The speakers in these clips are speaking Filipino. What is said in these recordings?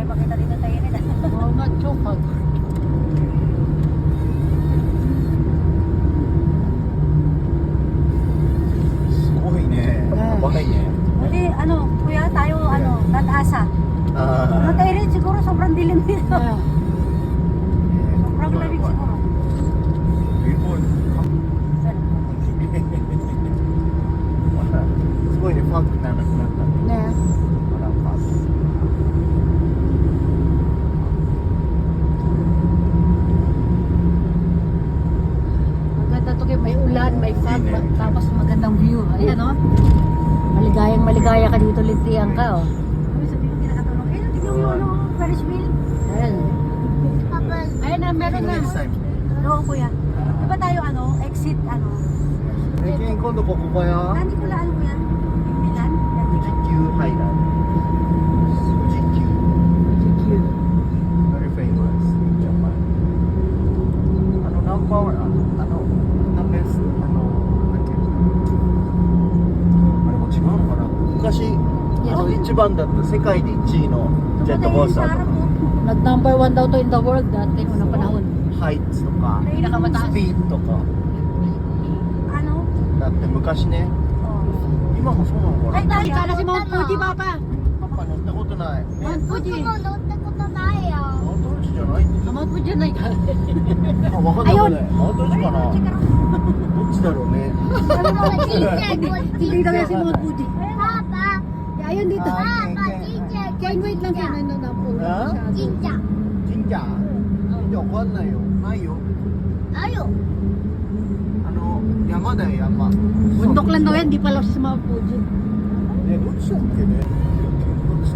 makita dito tayo nila. Oo nga, chokag. Sugoi ne. Mabay ne. Buti, kuya, tayo, natasa. Matay rin siguro, sobrang dilim dito. Ah. Sobrang lamig siguro. Billboard. すごいね、ファンクなくなったね。 Ne. Parang fast. Maganda to kayo, may ulan, may fog, Hindi. tapos magandang view. Ayan o. Maligayang maligaya ka dito, Lintiang ka o. Sabi ko, kinakatulong. Tingnan mo, Ferris wheel. Ayan. Ayan na, meron na. Next time. Oo, kuya. Di ba tayo, exit, Again, 今度ここや。 Nani ko lang, kuya? Yung Milan? 富士急ハイランド。富士急。Very famous in Japan. ナンバーワン、the best、なんだっけ。あれも違うのかな。昔、一番だった世界で1位のジェットコースターとか。 Nag-number 1 daw to in the world dati, unang panahon. ハイツとか、 Pinakamataas. スピードとか。だって昔ね、今もそうなのか Ay, な。 tayo. Sana si Mount Fuji, Papa. パパ乗ったことない。ね、 Mount Fuji. 本当じゃないって。 Ah, Mount Fuji じゃないか。あ、わかんない。本当かな。どっちだろうね。 Hindi daw yan si Mount Fuji. Ayun dito. Ah, Ken, wait lang siya. Nandun na po. Ha? 神社。神社わかんないよ。ないよ。山だよ、山。 Bundok lang daw yan, di pala siya sa Mount Fuji. ね、どっちだっけね。どっち。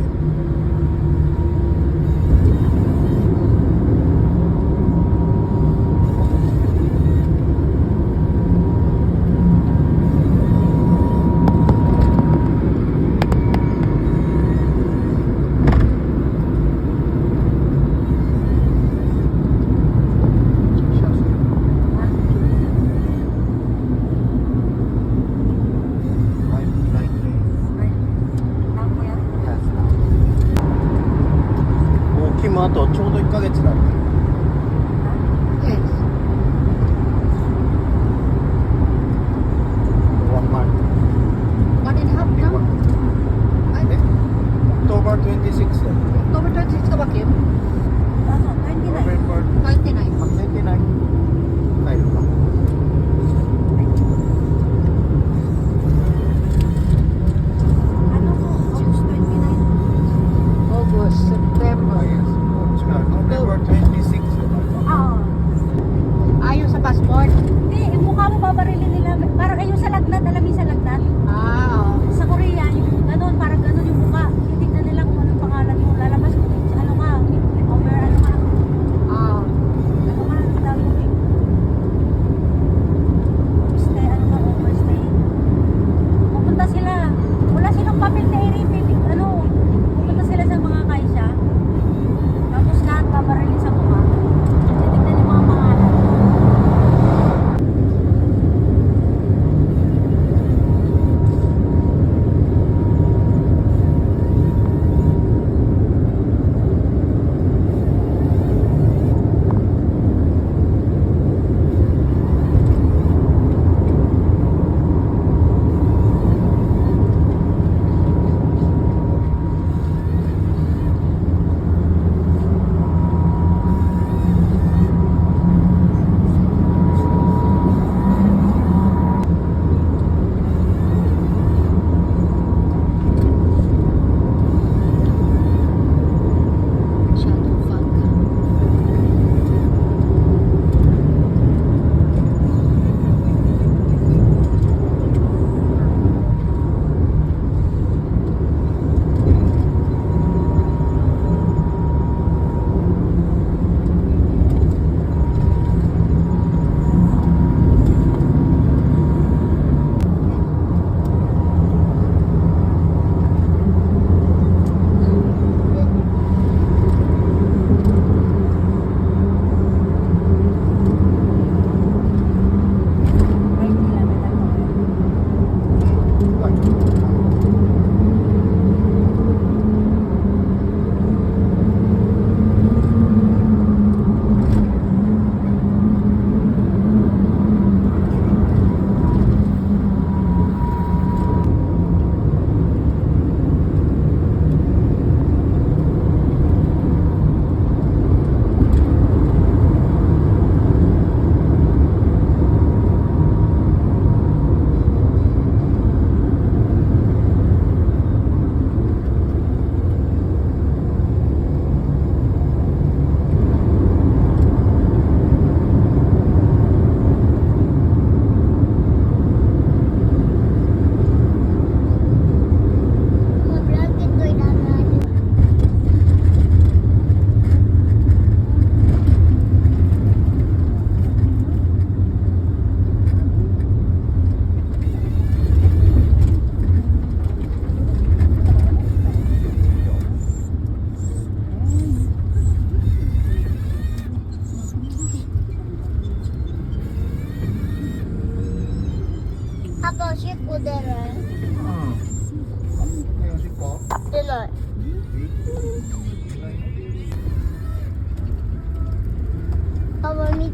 あとちょうど1ヶ月だって。 Yes. 1 month. 1 and a half na. Ay, October 26 だって。 October 26 ka ba, Kim? 29. November 29. 29帰るか。August 29. August, September. November 26 Ayon sa passport. Hindi, yung mukha mo babarilin nila. Parang yung sa lagnat, alam yung sa lagnat? Ah, Sa Korea, yung ganun, parang ganun yung mukha. Titignan nila kung anong pangalan mo. Lalabas kung ano ka.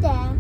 て。